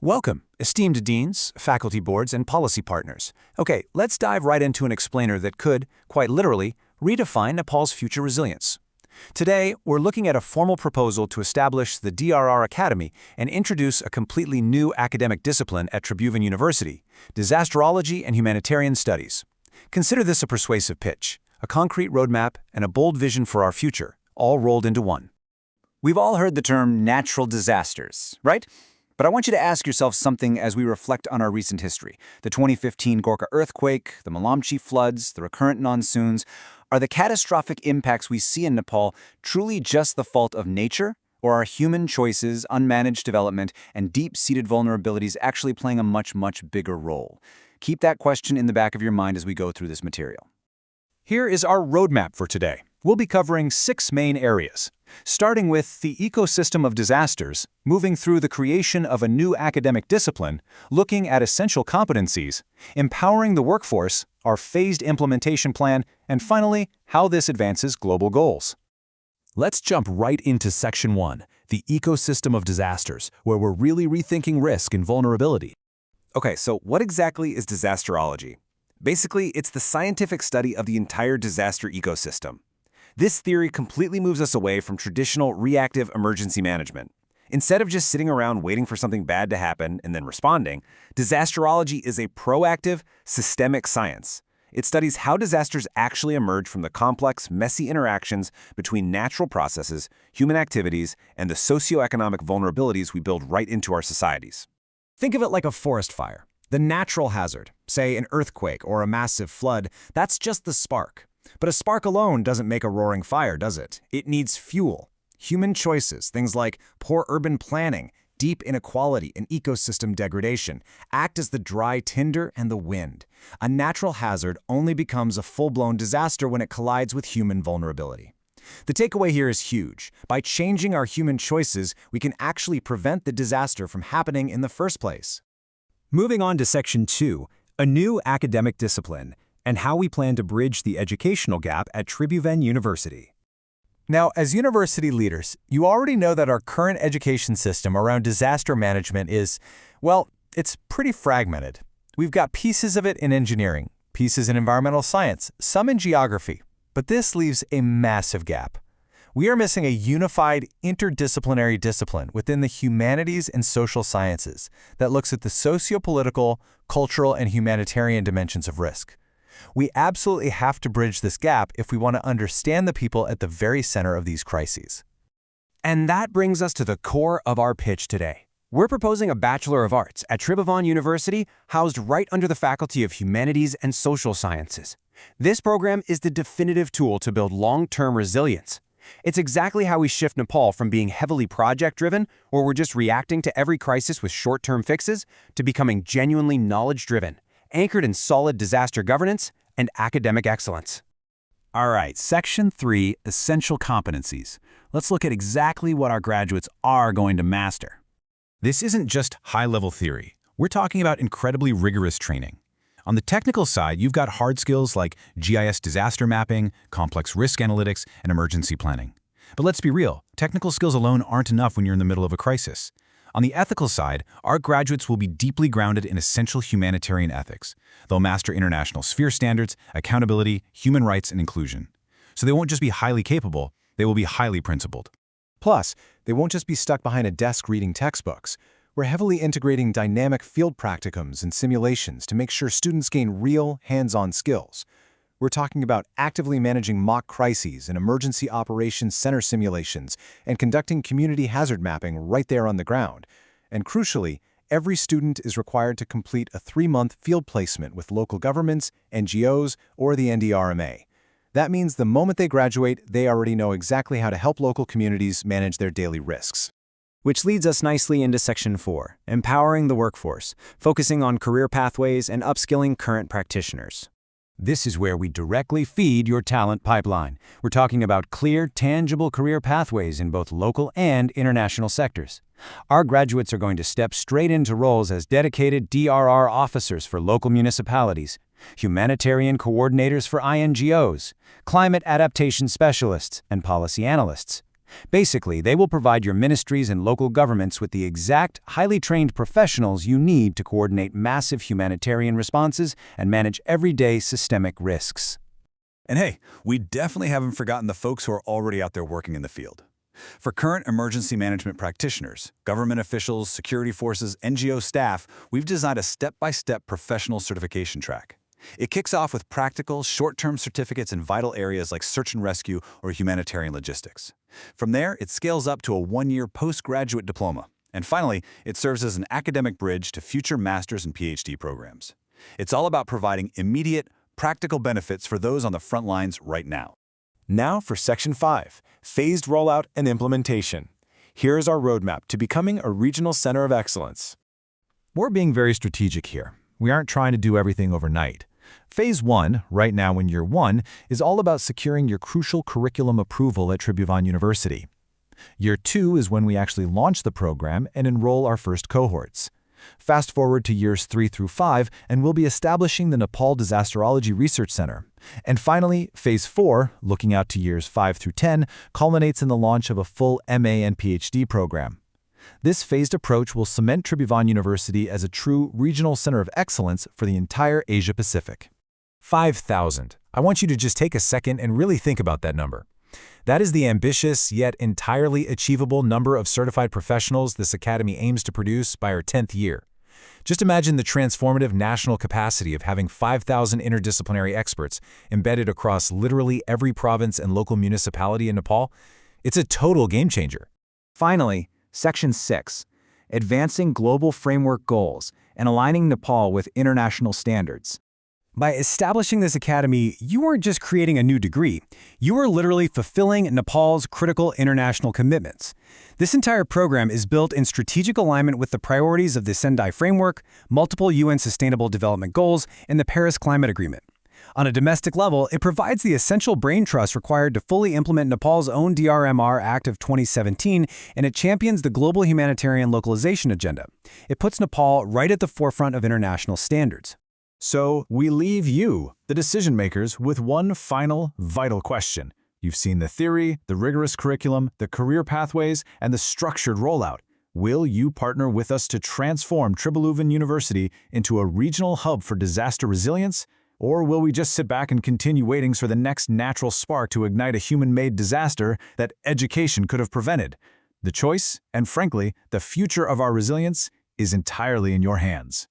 Welcome, esteemed deans, faculty boards, and policy partners. Okay, let's dive right into an explainer that could, quite literally, redefine Nepal's future resilience. Today, we're looking at a formal proposal to establish the DRR Academy and introduce a completely new academic discipline at Tribhuvan University, Disasterology and Humanitarian Studies. Consider this a persuasive pitch, a concrete roadmap, and a bold vision for our future, all rolled into one. We've all heard the term natural disasters, right? But I want you to ask yourself something as we reflect on our recent history. The 2015 Gorkha earthquake, the Malamchi floods, the recurrent monsoons. Are the catastrophic impacts we see in Nepal truly just the fault of nature? Or are human choices, unmanaged development, and deep-seated vulnerabilities actually playing a much, much bigger role? Keep that question in the back of your mind as we go through this material. Here is our roadmap for today. We'll be covering 6 main areas, starting with the ecosystem of disasters, moving through the creation of a new academic discipline, looking at essential competencies, empowering the workforce, our phased implementation plan, and finally, how this advances global goals. Let's jump right into Section 1, the ecosystem of disasters, where we're really rethinking risk and vulnerability. Okay, so what exactly is disasterology? Basically, it's the scientific study of the entire disaster ecosystem. This theory completely moves us away from traditional reactive emergency management. Instead of just sitting around waiting for something bad to happen and then responding, disasterology is a proactive, systemic science. It studies how disasters actually emerge from the complex, messy interactions between natural processes, human activities, and the socioeconomic vulnerabilities we build right into our societies. Think of it like a forest fire. The natural hazard, say an earthquake or a massive flood, that's just the spark. But a spark alone doesn't make a roaring fire, does it? It needs fuel. Human choices, things like poor urban planning, deep inequality, and ecosystem degradation, act as the dry tinder and the wind. A natural hazard only becomes a full-blown disaster when it collides with human vulnerability. The takeaway here is huge. By changing our human choices, we can actually prevent the disaster from happening in the first place. Moving on to Section 2, a new academic discipline, and how we plan to bridge the educational gap at Tribhuvan University. Now, as university leaders, you already know that our current education system around disaster management is, well, it's pretty fragmented. We've got pieces of it in engineering, pieces in environmental science, some in geography, but this leaves a massive gap. We are missing a unified, interdisciplinary discipline within the humanities and social sciences that looks at the sociopolitical, cultural, and humanitarian dimensions of risk. We absolutely have to bridge this gap if we want to understand the people at the very center of these crises. And that brings us to the core of our pitch today. We're proposing a Bachelor of Arts at Tribhuvan University housed right under the Faculty of Humanities and Social Sciences. This program is the definitive tool to build long-term resilience. It's exactly how we shift Nepal from being heavily project-driven, where we're just reacting to every crisis with short-term fixes, to becoming genuinely knowledge-driven, anchored in solid disaster governance and academic excellence. All right, Section 3, Essential Competencies. Let's look at exactly what our graduates are going to master. This isn't just high-level theory. We're talking about incredibly rigorous training. On the technical side, you've got hard skills like GIS disaster mapping, complex risk analytics, and emergency planning. But let's be real, technical skills alone aren't enough when you're in the middle of a crisis. On the ethical side, our graduates will be deeply grounded in essential humanitarian ethics. They'll master international sphere standards, accountability, human rights, and inclusion. So they won't just be highly capable, they will be highly principled. Plus, they won't just be stuck behind a desk reading textbooks. We're heavily integrating dynamic field practicums and simulations to make sure students gain real, hands-on skills. We're talking about actively managing mock crises and emergency operations center simulations and conducting community hazard mapping right there on the ground. And crucially, every student is required to complete a 3-month field placement with local governments, NGOs, or the NDRMA. That means the moment they graduate, they already know exactly how to help local communities manage their daily risks. Which leads us nicely into Section 4, empowering the workforce, focusing on career pathways and upskilling current practitioners. This is where we directly feed your talent pipeline. We're talking about clear, tangible career pathways in both local and international sectors. Our graduates are going to step straight into roles as dedicated DRR officers for local municipalities, humanitarian coordinators for INGOs, climate adaptation specialists, and policy analysts. Basically, they will provide your ministries and local governments with the exact, highly trained professionals you need to coordinate massive humanitarian responses and manage everyday systemic risks. And hey, we definitely haven't forgotten the folks who are already out there working in the field. For current emergency management practitioners, government officials, security forces, NGO staff, we've designed a step-by-step professional certification track. It kicks off with practical, short-term certificates in vital areas like search and rescue or humanitarian logistics. From there, it scales up to a one-year postgraduate diploma. And finally, it serves as an academic bridge to future master's and PhD programs. It's all about providing immediate, practical benefits for those on the front lines right now. Now for Section 5, Phased Rollout and Implementation. Here is our roadmap to becoming a regional center of excellence. We're being very strategic here. We aren't trying to do everything overnight. Phase 1, right now in Year 1, is all about securing your crucial curriculum approval at Tribhuvan University. Year 2 is when we actually launch the program and enroll our first cohorts. Fast forward to Years 3 through 5, and we'll be establishing the Nepal Disasterology Research Center. And finally, Phase 4, looking out to Years 5 through 10, culminates in the launch of a full MA and PhD program. This phased approach will cement Tribhuvan University as a true regional center of excellence for the entire Asia-Pacific. 5,000. I want you to just take a second and really think about that number. That is the ambitious yet entirely achievable number of certified professionals this academy aims to produce by our 10th year. Just imagine the transformative national capacity of having 5,000 interdisciplinary experts embedded across literally every province and local municipality in Nepal. It's a total game changer. Finally, Section 6, Advancing Global Framework Goals and Aligning Nepal with International Standards. By establishing this academy, you weren't just creating a new degree, you were literally fulfilling Nepal's critical international commitments. This entire program is built in strategic alignment with the priorities of the Sendai Framework, multiple UN Sustainable Development Goals, and the Paris Climate Agreement. On a domestic level, it provides the essential brain trust required to fully implement Nepal's own DRR Act of 2017, and it champions the global humanitarian localization agenda. It puts Nepal right at the forefront of international standards. So, we leave you, the decision makers, with one final, vital question. You've seen the theory, the rigorous curriculum, the career pathways, and the structured rollout. Will you partner with us to transform Tribhuvan University into a regional hub for disaster resilience? Or will we just sit back and continue waiting for the next natural spark to ignite a human-made disaster that education could have prevented? The choice, and frankly, the future of our resilience, is entirely in your hands.